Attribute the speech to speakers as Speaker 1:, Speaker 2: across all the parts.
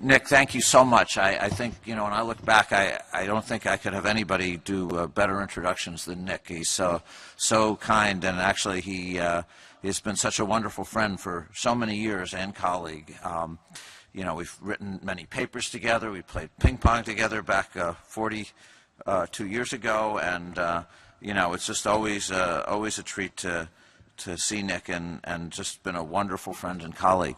Speaker 1: Nick, thank you so much. I think, when I look back, I don't think I could have anybody do better introductions than Nick. He's so kind, and actually he's been such a wonderful friend for so many years and colleague. We've written many papers together. We played ping pong together back 42 years ago, and it's just always a treat to see Nick, and just been a wonderful friend and colleague.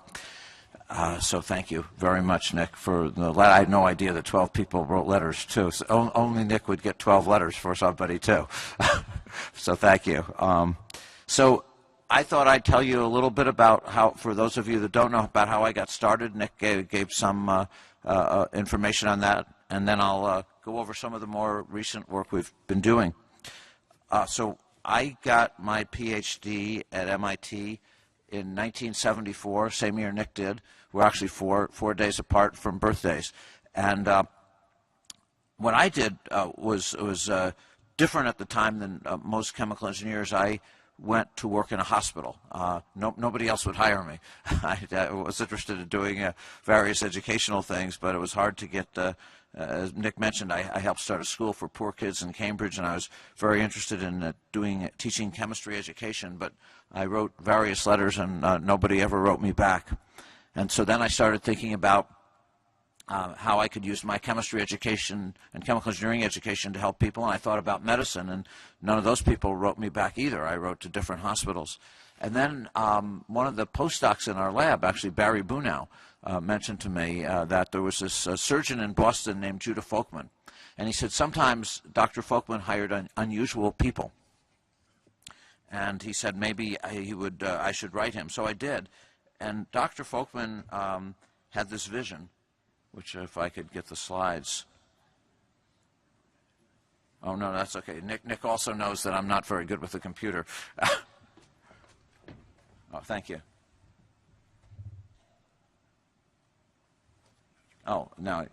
Speaker 1: So thank you very much, Nick, for the letter. I had no idea that 12 people wrote letters, too. So only Nick would get 12 letters for somebody, too. So thank you. So I thought I'd tell you a little bit about how, for those of you that don't know about how I got started, Nick gave some information on that, and then I'll go over some of the more recent work we've been doing. So I got my PhD at MIT in 1974, same year Nick did. We're actually four days apart from birthdays. And what I did was different at the time than most chemical engineers. I went to work in a hospital. Nobody else would hire me. I was interested in doing various educational things, but it was hard to get, as Nick mentioned, I helped start a school for poor kids in Cambridge, and I was very interested in teaching chemistry education, but I wrote various letters, and nobody ever wrote me back. And so then I started thinking about how I could use my chemistry education and chemical engineering education to help people, and I thought about medicine, and none of those people wrote me back either. I wrote to different hospitals. And then one of the postdocs in our lab, actually Barry Bunow, mentioned to me that there was this surgeon in Boston named Judah Folkman, and he said sometimes Dr. Folkman hired unusual people, and he said maybe I should write him. So I did, and Dr. Folkman had this vision, which if I could get the slides. Oh, no, that's okay. Nick also knows that I'm not very good with the computer. Oh, thank you. Oh, no.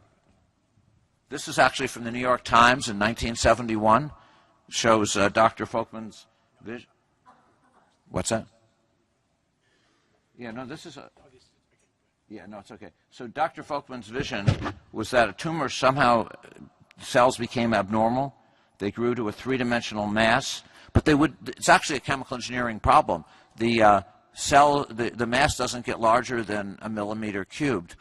Speaker 1: This is actually from the New York Times in 1971. Shows Dr. Folkman's vision. What's that? Yeah, no, this is a... Yeah, no, it's okay. So Dr. Folkman's vision was that a tumor somehow, cells became abnormal. They grew to a three-dimensional mass, but it's actually a chemical engineering problem. The the mass doesn't get larger than a millimeter cubed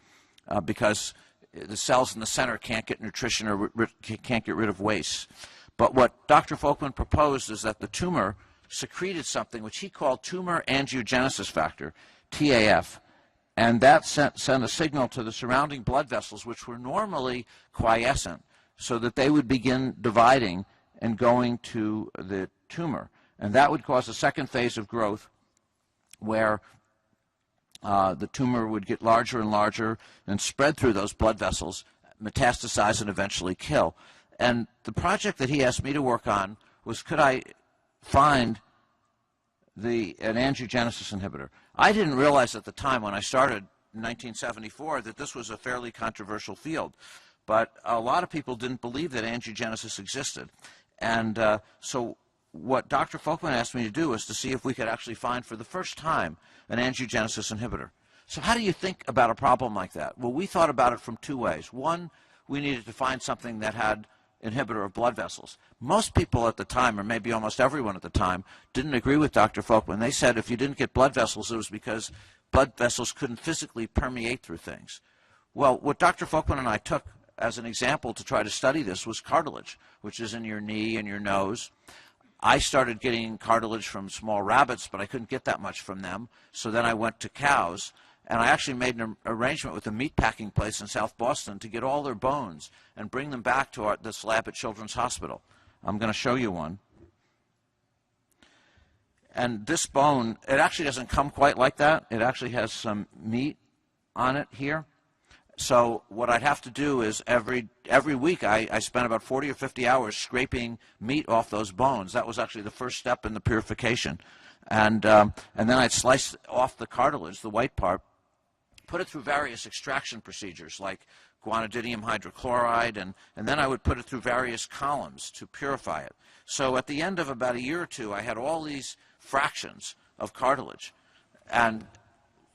Speaker 1: because the cells in the center can't get nutrition or can't get rid of waste. But what Dr. Folkman proposed is that the tumor secreted something which he called tumor angiogenesis factor, TAF, and that sent a signal to the surrounding blood vessels, which were normally quiescent, so that they would begin dividing and going to the tumor. And that would cause a second phase of growth where the tumor would get larger and larger and spread through those blood vessels, metastasize, and eventually kill. And the project that he asked me to work on was, could I find an angiogenesis inhibitor? I didn't realize at the time when I started in 1974 that this was a fairly controversial field, but a lot of people didn't believe that angiogenesis existed. And so what Dr. Folkman asked me to do was to see if we could actually find for the first time an angiogenesis inhibitor. So how do you think about a problem like that? Well, we thought about it from two ways. One, we needed to find something that had inhibitor of blood vessels. Most people at the time, or maybe almost everyone at the time, didn't agree with Dr. Folkman. They said if you didn't get blood vessels, it was because blood vessels couldn't physically permeate through things. Well, what Dr. Folkman and I took as an example to try to study this was cartilage, which is in your knee and your nose. I started getting cartilage from small rabbits, but I couldn't get that much from them. So then I went to cows, and I actually made an arrangement with a meat packing place in South Boston to get all their bones and bring them back to this lab at Children's Hospital. I'm going to show you one. And this bone, it actually doesn't come quite like that. It actually has some meat on it here. So what I'd have to do is every week I spent about 40 or 50 hours scraping meat off those bones. That was actually the first step in the purification. And then I'd slice off the cartilage, the white part, put it through various extraction procedures like guanidinium hydrochloride, and then I would put it through various columns to purify it. So at the end of about a year or two, I had all these fractions of cartilage. And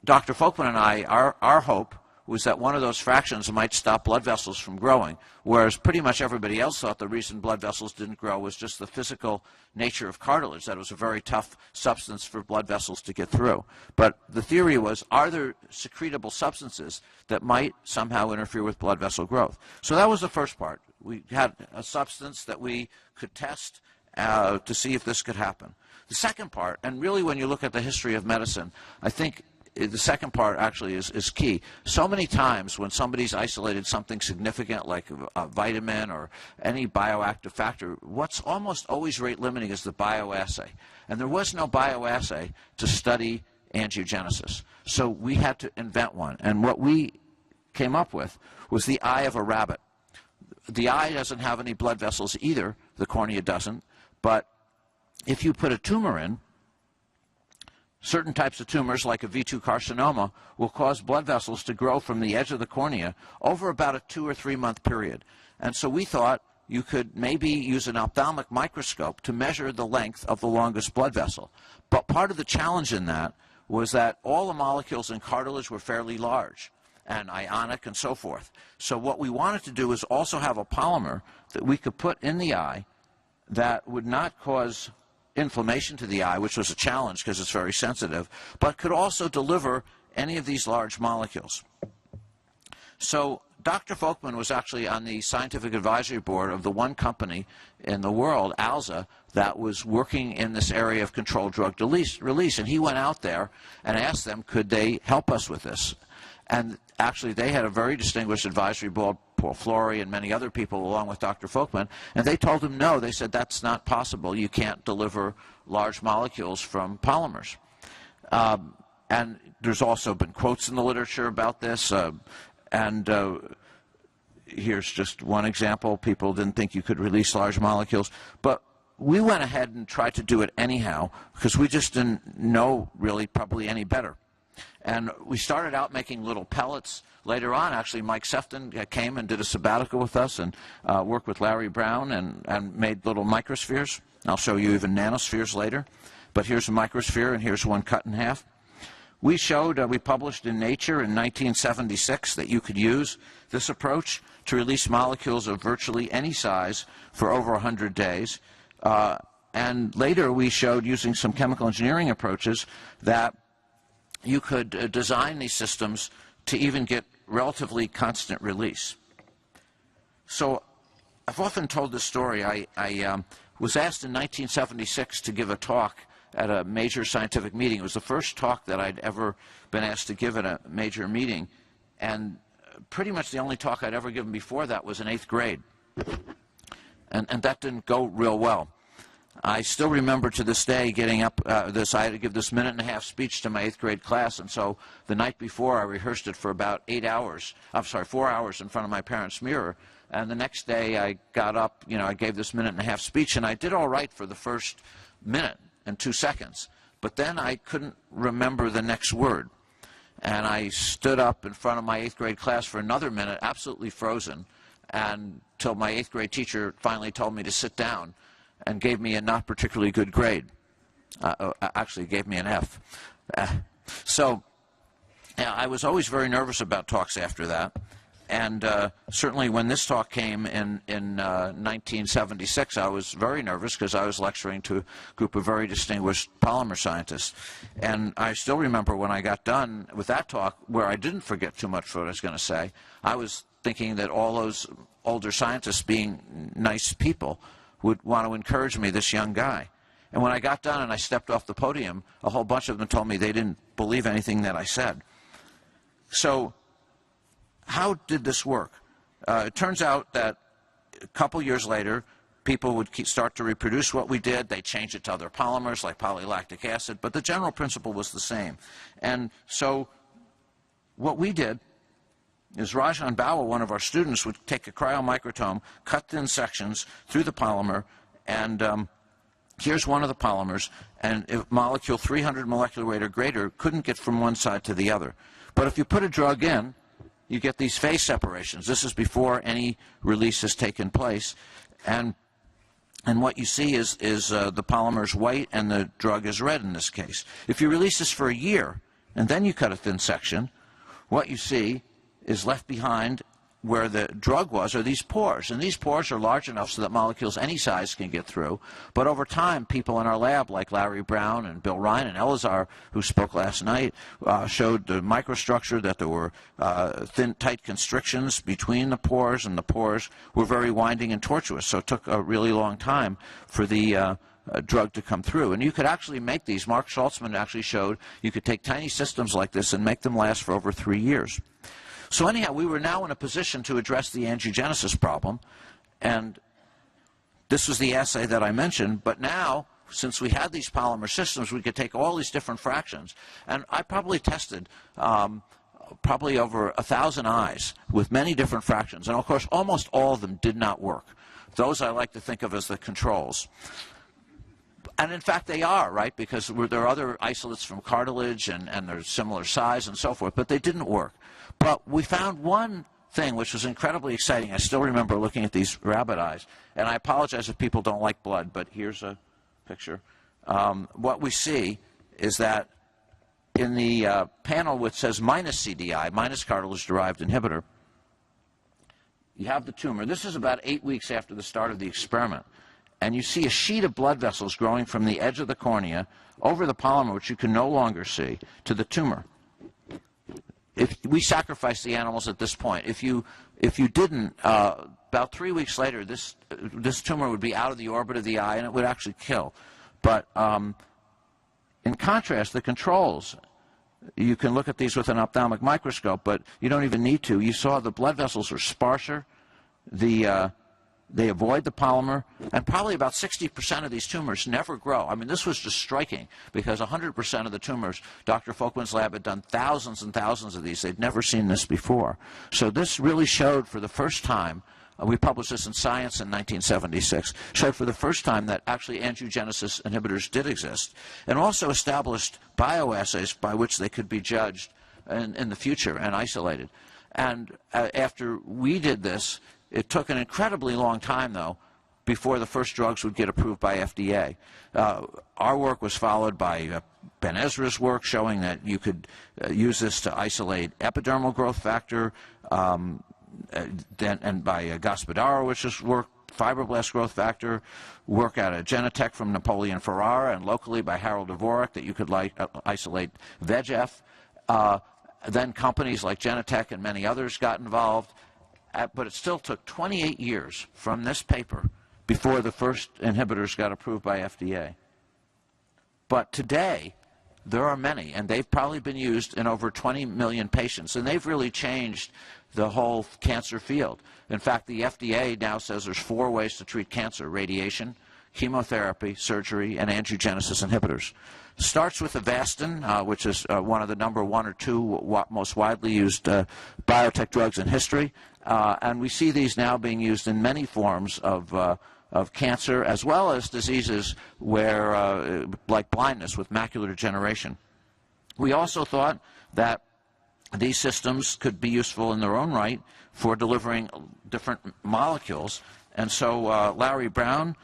Speaker 1: Dr. Folkman and I, our hope was that one of those fractions might stop blood vessels from growing, whereas pretty much everybody else thought the reason blood vessels didn't grow was just the physical nature of cartilage, that it was a very tough substance for blood vessels to get through. But the theory was, are there secretable substances that might somehow interfere with blood vessel growth? So that was the first part. We had a substance that we could test to see if this could happen. The second part, and really when you look at the history of medicine, I think the second part actually is key. So many times when somebody's isolated something significant like a vitamin or any bioactive factor, what's almost always rate limiting is the bioassay. And there was no bioassay to study angiogenesis. So we had to invent one. And what we came up with was the eye of a rabbit. The eye doesn't have any blood vessels either. The cornea doesn't. But if you put a tumor in, certain types of tumors, like a V2 carcinoma, will cause blood vessels to grow from the edge of the cornea over about a 2 or 3 month period. And so we thought you could maybe use an ophthalmic microscope to measure the length of the longest blood vessel. But part of the challenge in that was that all the molecules in cartilage were fairly large and ionic and so forth. So what we wanted to do is also have a polymer that we could put in the eye that would not cause inflammation to the eye, which was a challenge because it's very sensitive, but could also deliver any of these large molecules. So Dr. Folkman was actually on the scientific advisory board of the one company in the world, ALZA, that was working in this area of controlled drug release. And he went out there and asked them, could they help us with this? And actually, they had a very distinguished advisory board, Paul Flory and many other people, along with Dr. Folkman, and they told him no. They said, that's not possible. You can't deliver large molecules from polymers. And there's also been quotes in the literature about this. Here's just one example. People didn't think you could release large molecules. But we went ahead and tried to do it anyhow because we just didn't know really probably any better. And we started out making little pellets. Later on, actually, Mike Sefton came and did a sabbatical with us and worked with Larry Brown and made little microspheres. I'll show you even nanospheres later. But here's a microsphere, and here's one cut in half. We showed, we published in Nature in 1976 that you could use this approach to release molecules of virtually any size for over 100 days. And later we showed, using some chemical engineering approaches, that you could design these systems to even get relatively constant release. So I've often told this story. I was asked in 1976 to give a talk at a major scientific meeting. It was the first talk that I'd ever been asked to give at a major meeting, and pretty much the only talk I'd ever given before that was in 8th grade. And that didn't go real well. I still remember to this day getting up, I had to give this 1.5-minute speech to my 8th grade class, and so the night before I rehearsed it for about 4 hours in front of my parents' mirror, and the next day I got up, I gave this 1.5-minute speech, and I did all right for the first minute and 2 seconds, but then I couldn't remember the next word, and I stood up in front of my 8th grade class for another minute, absolutely frozen, until my 8th grade teacher finally told me to sit down and gave me a not particularly good grade. Actually gave me an F. So I was always very nervous about talks after that. And certainly when this talk came in 1976, I was very nervous because I was lecturing to a group of very distinguished polymer scientists. And I still remember when I got done with that talk, where I didn't forget too much of what I was going to say, I was thinking that all those older scientists, being nice people, would want to encourage me, this young guy. And when I got done and I stepped off the podium, a whole bunch of them told me they didn't believe anything that I said. So how did this work? It turns out that a couple years later, people would start to reproduce what we did. They changed it to other polymers like polylactic acid, but the general principle was the same. And so what we did is Rajan Bawa, one of our students, would take a cryomicrotome, cut thin sections through the polymer, and here's one of the polymers, and if molecule 300 molecular weight or greater couldn't get from one side to the other. But if you put a drug in, you get these phase separations. This is before any release has taken place, and what you see is the polymer is white and the drug is red in this case. If you release this for a year and then you cut a thin section, what you see is left behind where the drug was are these pores. And these pores are large enough so that molecules any size can get through. But over time, people in our lab, like Larry Brown and Bill Ryan and Elazar, who spoke last night, showed the microstructure, that there were thin, tight constrictions between the pores, and the pores were very winding and tortuous. So it took a really long time for the drug to come through. And you could actually make these. Mark Schultzman actually showed you could take tiny systems like this and make them last for over 3 years. So anyhow, we were now in a position to address the angiogenesis problem, and this was the assay that I mentioned. But now, since we had these polymer systems, we could take all these different fractions, and I probably tested probably over 1,000 eyes with many different fractions, and of course almost all of them did not work. Those I like to think of as the controls. And in fact they are, right, because there are other isolates from cartilage and they're similar size and so forth, but they didn't work. But we found one thing which was incredibly exciting. I still remember looking at these rabbit eyes, and I apologize if people don't like blood, but here's a picture. What we see is that in the panel which says minus CDI, minus cartilage-derived inhibitor, you have the tumor. This is about 8 weeks after the start of the experiment. And you see a sheet of blood vessels growing from the edge of the cornea over the polymer, which you can no longer see, to the tumor. If we sacrificed the animals at this point, if you didn't, about 3 weeks later, this tumor would be out of the orbit of the eye, and it would actually kill. But in contrast, the controls, you can look at these with an ophthalmic microscope, but you don't even need to. You saw the blood vessels are sparser. They avoid the polymer, and probably about 60% of these tumors never grow. I mean, this was just striking, because 100% of the tumors, Dr. Folkman's lab had done thousands and thousands of these. They'd never seen this before. So this really showed for the first time, we published this in Science in 1976, showed for the first time that actually angiogenesis inhibitors did exist, and also established bioassays by which they could be judged in the future and isolated. And after we did this, it took an incredibly long time, though, before the first drugs would get approved by FDA. Our work was followed by Ben Ezra's work, showing that you could use this to isolate epidermal growth factor, and by Gospodarowicz's work, fibroblast growth factor, work out of Genentech from Napoleon Ferrara, and locally by Harold Dvorak, that you could isolate VEGF. Then companies like Genentech and many others got involved. But it still took 28 years from this paper before the first inhibitors got approved by FDA. But today, there are many, and they've probably been used in over 20 million patients, and they've really changed the whole cancer field. In fact, the FDA now says there's 4 ways to treat cancer: radiation, chemotherapy, surgery, and angiogenesis inhibitors. Starts with Avastin, which is one of the #1 or 2 most widely used biotech drugs in history. And we see these now being used in many forms of cancer, as well as diseases where, like blindness with macular degeneration. We also thought that these systems could be useful in their own right for delivering different molecules. And so Larry Brown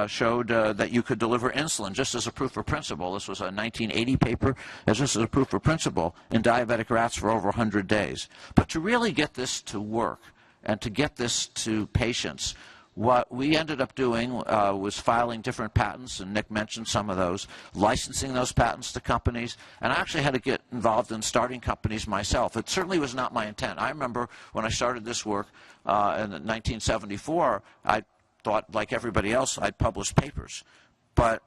Speaker 1: showed that you could deliver insulin just as a proof of principle. This was a 1980 paper, as just as a proof of principle in diabetic rats for over 100 days. But to really get this to work and to get this to patients, what we ended up doing was filing different patents, and Nick mentioned some of those, licensing those patents to companies, and I actually had to get involved in starting companies myself. It certainly was not my intent. I remember when I started this work in 1974, I thought, like everybody else, I'd publish papers. But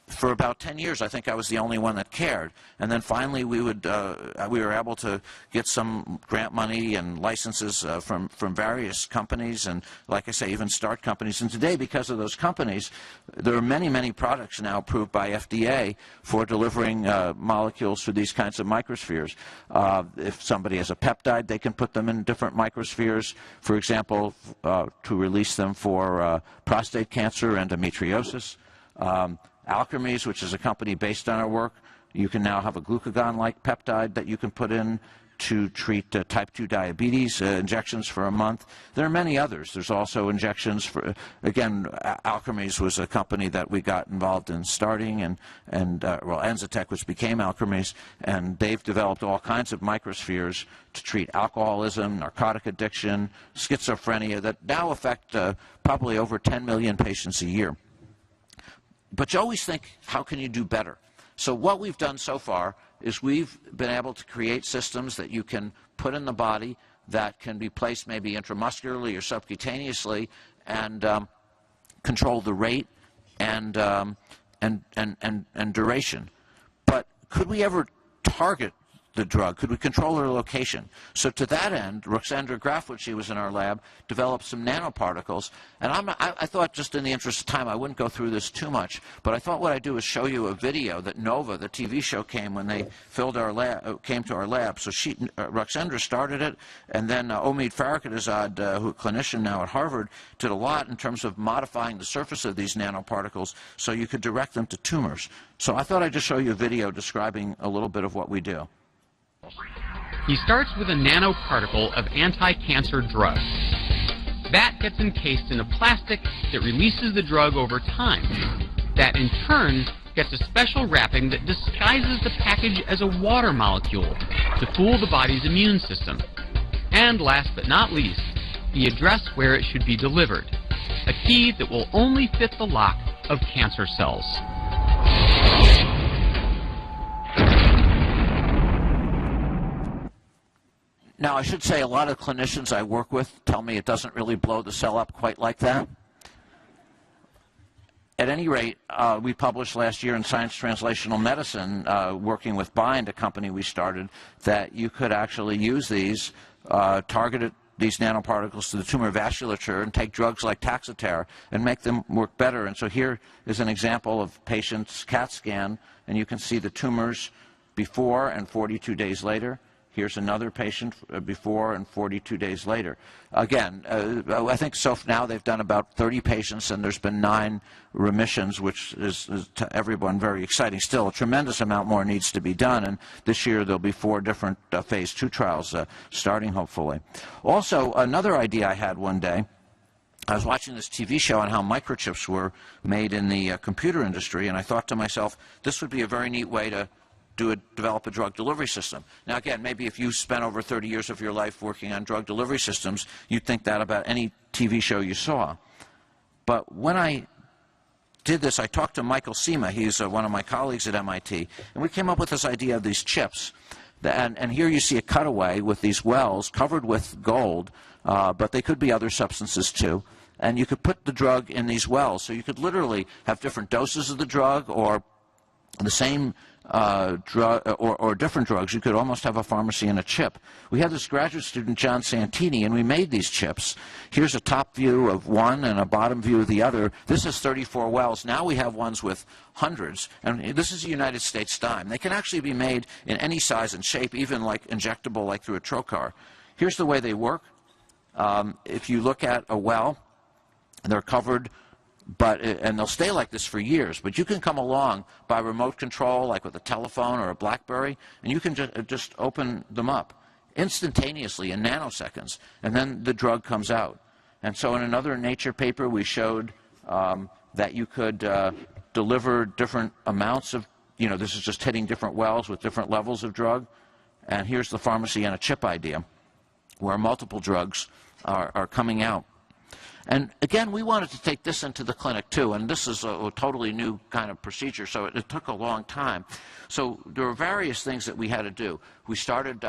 Speaker 1: for about 10 years, I think I was the only one that cared. And then finally, we were able to get some grant money and licenses from various companies, and, like I say, even start companies. And today, because of those companies, there are many, many products now approved by FDA for delivering molecules through these kinds of microspheres. If somebody has a peptide, they can put them in different microspheres, for example, to release them for prostate cancer, endometriosis. Alkermes, which is a company based on our work, you can now have a glucagon-like peptide that you can put in to treat type 2 diabetes, injections for a month. There are many others. There's also injections for, again, Alkermes was a company that we got involved in starting, and well, Enzotech, which became Alkermes, and they've developed all kinds of microspheres to treat alcoholism, narcotic addiction, schizophrenia that now affect probably over 10 million patients a year. But you always think, how can you do better? So what we've done so far is we've been able to create systems that you can put in the body that can be placed maybe intramuscularly or subcutaneously and control the rate and duration. But could we ever target the drug? Could we control their location? So to that end, Ruxandra Graf, when she was in our lab, developed some nanoparticles. And I thought, just in the interest of time, I wouldn't go through this too much, but I thought what I'd do is show you a video that Nova, the TV show, came when they came to our lab. So Ruxandra started it, and then Omid Farrokhzad, who a clinician now at Harvard, did a lot in terms of modifying the surface of these nanoparticles so you could direct them to tumors. So I thought I'd just show you a video describing a little bit of what we do.
Speaker 2: He starts with a nanoparticle of anti-cancer drug. That gets encased in a plastic that releases the drug over time. That in turn gets a special wrapping that disguises the package as a water molecule to fool the body's immune system. And last but not least, the address where it should be delivered. A key that will only fit the lock of cancer cells.
Speaker 1: Now, I should say a lot of clinicians I work with tell me it doesn't really blow the cell up quite like that. At any rate, we published last year in Science Translational Medicine, working with Bind, a company we started, that you could actually use these, targeted these nanoparticles to the tumor vasculature and take drugs like Taxotere and make them work better. And so here is an example of patient's CAT scan, and you can see the tumors before and 42 days later. Here's another patient before and 42 days later. Again, I think so now they've done about 30 patients, and there's been 9 remissions, which is to everyone very exciting. Still, a tremendous amount more needs to be done, and this year there'll be 4 different phase 2 trials starting, hopefully. Also, another idea I had one day, I was watching this TV show on how microchips were made in the computer industry, and I thought to myself, this would be a very neat way to develop a drug delivery system. Now again, maybe if you spent over 30 years of your life working on drug delivery systems, you'd think that about any TV show you saw. But when I did this, I talked to Michael Sema, he's one of my colleagues at MIT, and we came up with this idea of these chips. And here you see a cutaway with these wells covered with gold, but they could be other substances too. And you could put the drug in these wells, so you could literally have different doses of the drug or the same drug or different drugs. You could almost have a pharmacy in a chip. We had this graduate student, John Santini, and we made these chips. Here's a top view of one and a bottom view of the other. This is 34 wells. Now we have ones with hundreds, and this is a United States dime. They can actually be made in any size and shape, even like injectable, like through a trocar. Here's the way they work. If you look at a well, they're covered, and they'll stay like this for years, but you can come along by remote control, like with a telephone or a BlackBerry, and you can just open them up instantaneously in nanoseconds, and then the drug comes out. And so in another Nature paper, we showed that you could deliver different amounts of, this is just hitting different wells with different levels of drug. And here's the pharmacy and a chip idea, where multiple drugs are coming out. And again, we wanted to take this into the clinic too, and this is a totally new kind of procedure, so it took a long time. So there were various things that we had to do. We started,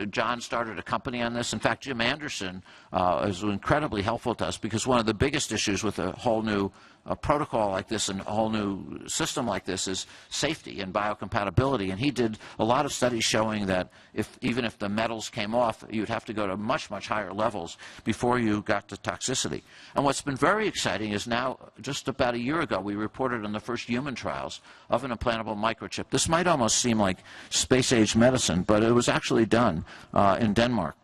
Speaker 1: John started a company on this. In fact, Jim Anderson is incredibly helpful to us, because one of the biggest issues with a whole new protocol like this and a whole new system like this is safety and biocompatibility. And he did a lot of studies showing that even if the metals came off, you'd have to go to much, much higher levels before you got to toxicity. And what's been very exciting is now, just about a year ago, we reported on the first human trials of an implantable microchip. This might almost seem like space-age medicine, but it was actually done in Denmark.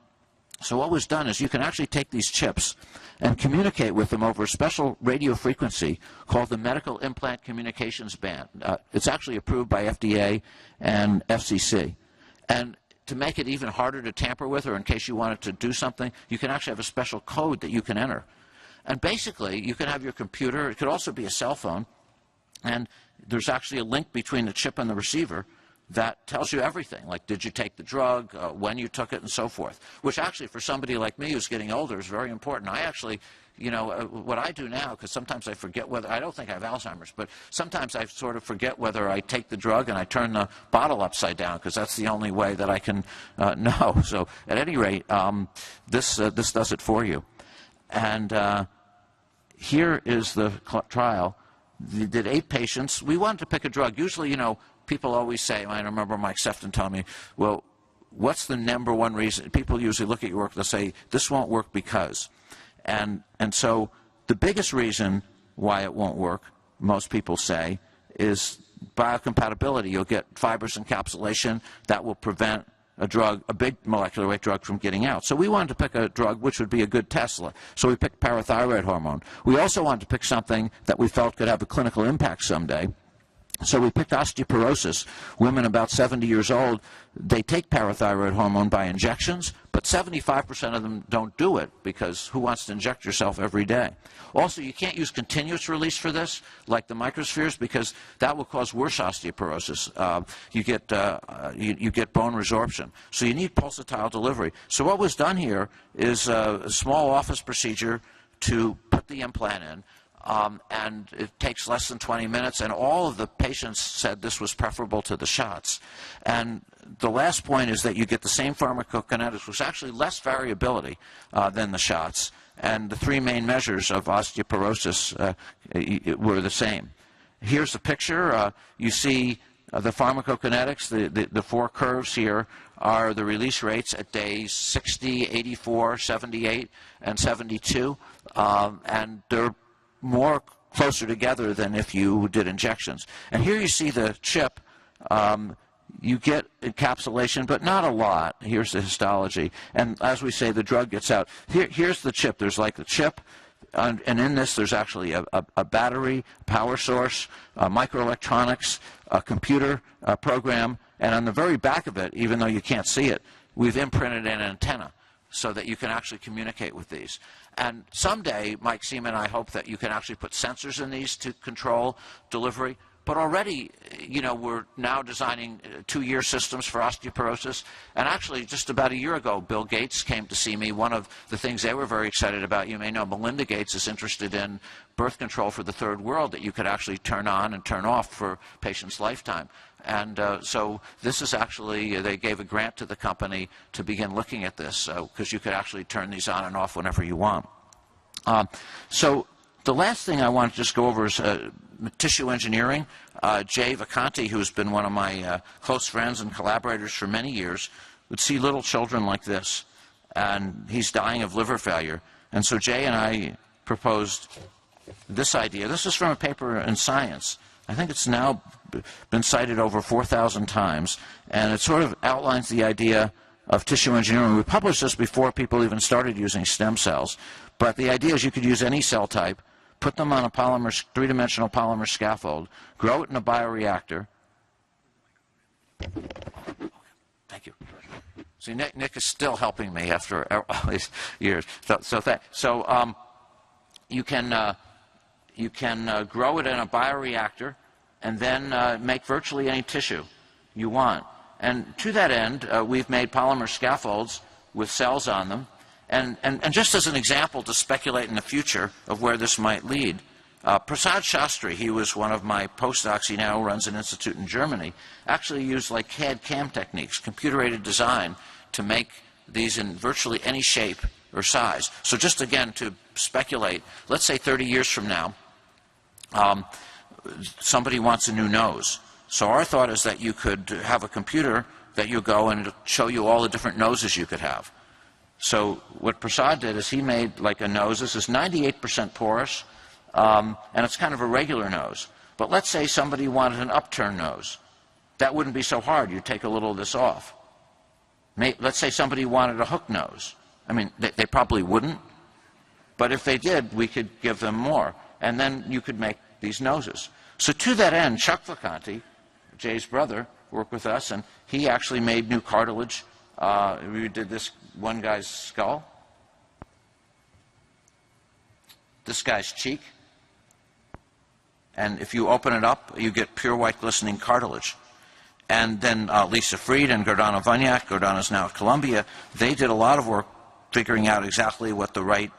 Speaker 1: So what was done is you can actually take these chips and communicate with them over a special radio frequency called the Medical Implant Communications Band. It's actually approved by FDA and FCC. And to make it even harder to tamper with, or in case you wanted to do something, you can actually have a special code that you can enter. And basically, you can have your computer, it could also be a cell phone, and there's actually a link between the chip and the receiver that tells you everything, like did you take the drug, when you took it, and so forth, which actually for somebody like me who's getting older is very important. I actually, you know, what I do now, because sometimes I forget whether, I don't think I have Alzheimer's, but sometimes I sort of forget whether I take the drug and I turn the bottle upside down, because that's the only way that I can know. So at any rate, this does it for you. And here is the trial. They did 8 patients. We wanted to pick a drug. Usually, you know, people always say, I remember Mike Sefton telling me, well, what's the #1 reason? People usually look at your work, they'll say, this won't work because. And so the biggest reason why it won't work, most people say, is biocompatibility. You'll get fibrous encapsulation that will prevent a drug, a big molecular weight drug, from getting out. So we wanted to pick a drug which would be a good Tesla. So we picked parathyroid hormone. We also wanted to pick something that we felt could have a clinical impact someday. So we picked osteoporosis. Women about 70 years old, they take parathyroid hormone by injections, but 75% of them don't do it, because who wants to inject yourself every day? Also, you can't use continuous release for this, like the microspheres, because that will cause worse osteoporosis. You get bone resorption. So you need pulsatile delivery. So what was done here is a small office procedure to put the implant in. And it takes less than 20 minutes, and all of the patients said this was preferable to the shots. And the last point is that you get the same pharmacokinetics, which is actually less variability than the shots, and the 3 main measures of osteoporosis were the same. Here's a picture. You see the pharmacokinetics. The 4 curves here are the release rates at days 60, 84, 78, and 72, and they're more closer together than if you did injections. And here you see the chip. You get encapsulation, but not a lot. Here's the histology. And as we say, the drug gets out. Here's the chip. There's like the chip, and in this there's actually a battery, power source, microelectronics, a computer program, and on the very back of it, even though you can't see it, we've imprinted an antenna so that you can actually communicate with these. And someday, Mike Seaman, I hope that you can actually put sensors in these to control delivery. But already, you know, we're now designing 2-year systems for osteoporosis. And actually, just about a year ago, Bill Gates came to see me. One of the things they were very excited about, you may know, Melinda Gates is interested in birth control for the third world that you could actually turn on and turn off for patients' lifetime. And so this is actually, they gave a grant to the company to begin looking at this, because you could actually turn these on and off whenever you want. So the last thing I want to just go over is tissue engineering. Jay Vacanti, who's been one of my close friends and collaborators for many years, would see little children like this, and he's dying of liver failure. And so Jay and I proposed this idea. This is from a paper in Science. I think it's now been cited over 4,000 times, and it sort of outlines the idea of tissue engineering. We published this before people even started using stem cells, but the idea is you could use any cell type, put them on a polymer, 3-dimensional polymer scaffold, grow it in a bioreactor. Thank you. See, Nick is still helping me after all these years. You can grow it in a bioreactor and then make virtually any tissue you want. And to that end, we've made polymer scaffolds with cells on them. And just as an example to speculate in the future of where this might lead, Prasad Shastri, he was one of my postdocs, he now runs an institute in Germany, actually used like CAD-CAM techniques, computer-aided design, to make these in virtually any shape or size. So just again to speculate, let's say 30 years from now, somebody wants a new nose. So our thought is that you could have a computer that you go and it'll show you all the different noses you could have. So what Prasad did is he made like a nose. This is 98% porous, and it's kind of a regular nose. But let's say somebody wanted an upturned nose. That wouldn't be so hard. You'd take a little of this off. Let's say somebody wanted a hook nose. I mean, they probably wouldn't. But if they did, we could give them more. And then you could make these noses. So to that end, Chuck Vacanti, Jay's brother, worked with us, and he actually made new cartilage We did this one guy's skull, this guy's cheek, and if you open it up, you get pure white glistening cartilage. And then Lisa Freed and Gordana Vaniak, Gordana's now at Columbia, they did a lot of work figuring out exactly what the right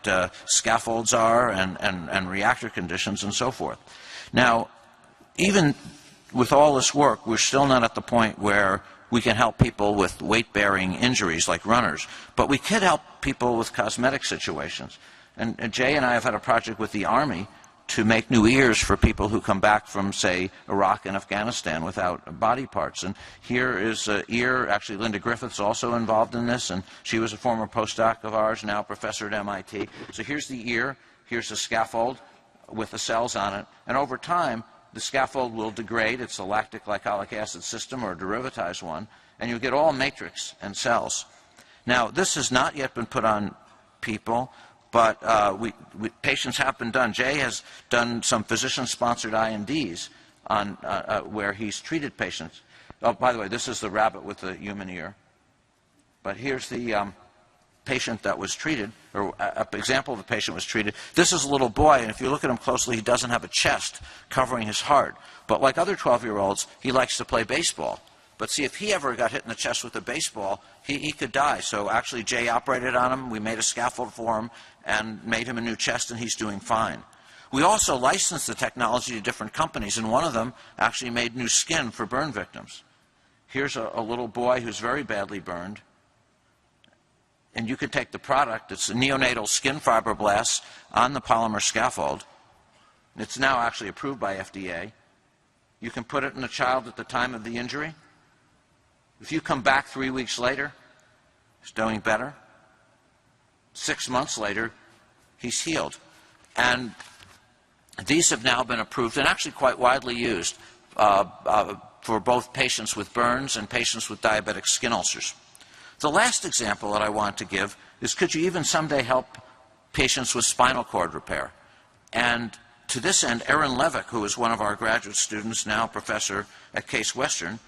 Speaker 1: scaffolds are and reactor conditions and so forth. Now, even with all this work, we're still not at the point where we can help people with weight-bearing injuries like runners, but we could help people with cosmetic situations. And Jay and I have had a project with the Army to make new ears for people who come back from, say, Iraq and Afghanistan without body parts. And here is an ear. Actually, Linda Griffith's also involved in this, and she was a former postdoc of ours, now professor at MIT. So here's the ear. Here's the scaffold with the cells on it. And over time, the scaffold will degrade. It's a lactic glycolic acid system or a derivatized one, and you get all matrix and cells. Now, this has not yet been put on people, but patients have been done. Jay has done some physician-sponsored INDs on where he's treated patients. Oh, by the way, this is the rabbit with the human ear. But here's the patient that was treated, or an example of a patient was treated. This is a little boy, and if you look at him closely, he doesn't have a chest covering his heart. But like other 12-year-olds, he likes to play baseball. But see, if he ever got hit in the chest with a baseball, he could die. So actually, Jay operated on him. We made a scaffold for him and made him a new chest, and he's doing fine. We also licensed the technology to different companies, and one of them actually made new skin for burn victims. Here's a little boy who's very badly burned. And you could take the product. It's a neonatal skin fibroblasts on the polymer scaffold. It's now actually approved by FDA. You can put it in a child at the time of the injury. If you come back 3 weeks later, he's doing better. 6 months later, he's healed. And these have now been approved and actually quite widely used for both patients with burns and patients with diabetic skin ulcers. The last example that I want to give is, could you even someday help patients with spinal cord repair? And to this end, Erin Levick, who is one of our graduate students, now professor at Case Western,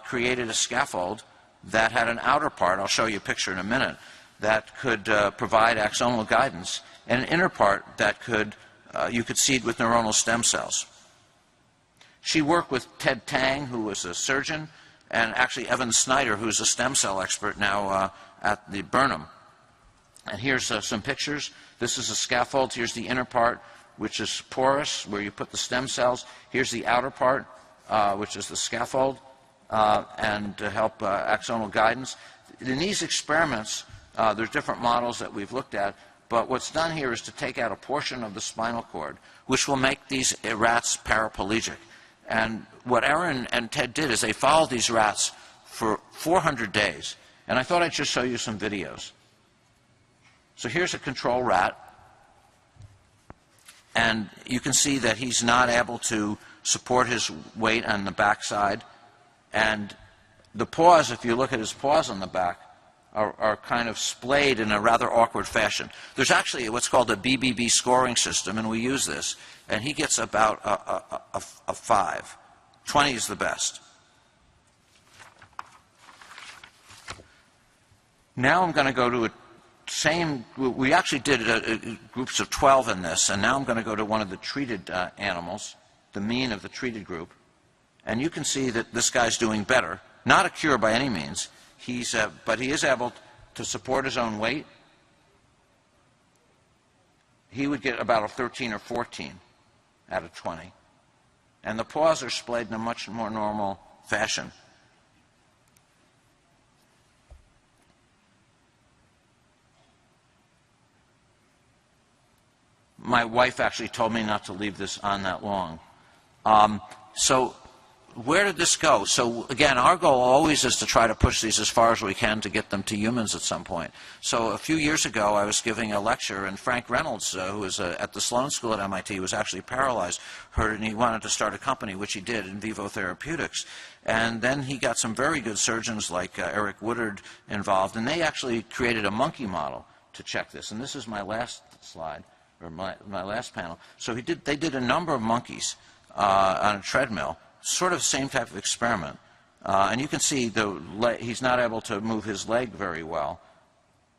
Speaker 1: created a scaffold that had an outer part, I'll show you a picture in a minute, that could provide axonal guidance, and an inner part that you could seed with neuronal stem cells. She worked with Ted Tang, who was a surgeon, and actually Evan Snyder, who's a stem cell expert now at the Burnham. And here's some pictures. This is a scaffold. Here's the inner part, which is porous, where you put the stem cells. Here's the outer part, which is the scaffold, and to help axonal guidance. In these experiments, there's different models that we've looked at, but what's done here is to take out a portion of the spinal cord, which will make these rats paraplegic. And what Erin and Ted did is they followed these rats for 400 days. And I thought I'd just show you some videos. So here's a control rat. And you can see that he's not able to support his weight on the backside. And the paws, if you look at his paws on the back, are kind of splayed in a rather awkward fashion. There's actually what's called a BBB scoring system, and we use this. And he gets about a 5. 20 is the best. Now I'm going to go to we actually did groups of 12 in this, and now I'm going to go to one of the treated animals, the mean of the treated group. And you can see that this guy's doing better. Not a cure by any means. But he is able to support his own weight. He would get about a 13 or 14 out of 20. And the paws are splayed in a much more normal fashion. My wife actually told me not to leave this on that long. So where did this go? So again, our goal always is to try to push these as far as we can to get them to humans at some point. So a few years ago, I was giving a lecture, and Frank Reynolds, who was at the Sloan School at MIT, was actually paralyzed, heard, and he wanted to start a company, which he did, In Vivo Therapeutics. And then he got some very good surgeons like Eric Woodard involved, and they actually created a monkey model to check this. And this is my last slide, or my last panel. So they did a number of monkeys on a treadmill, sort of same type of experiment. And you can see he's not able to move his leg very well.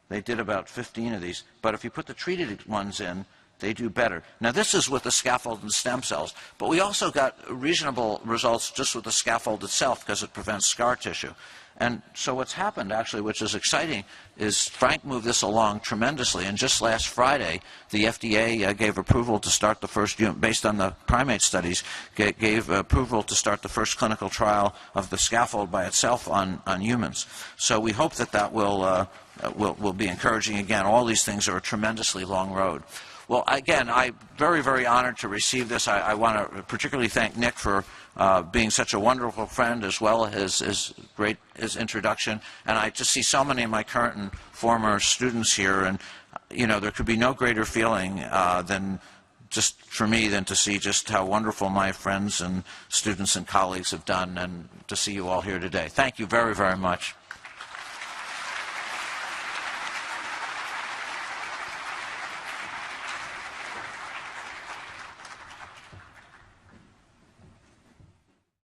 Speaker 1: They did about 15 of these. But if you put the treated ones in, they do better. Now, this is with the scaffold and stem cells. But we also got reasonable results just with the scaffold itself because it prevents scar tissue. And so what's happened, actually, which is exciting, is Frank moved this along tremendously. And just last Friday, the FDA gave approval to start the first, based on the primate studies, gave approval to start the first clinical trial of the scaffold by itself on humans. So we hope that that will be encouraging. Again, all these things are a tremendously long road. Well, again, I'm very, very honored to receive this. I want to particularly thank Nick for being such a wonderful friend, as well as his introduction. And I just see so many of my current and former students here, and there could be no greater feeling than just for me than to see just how wonderful my friends and students and colleagues have done, and to see you all here today. Thank you very, very much.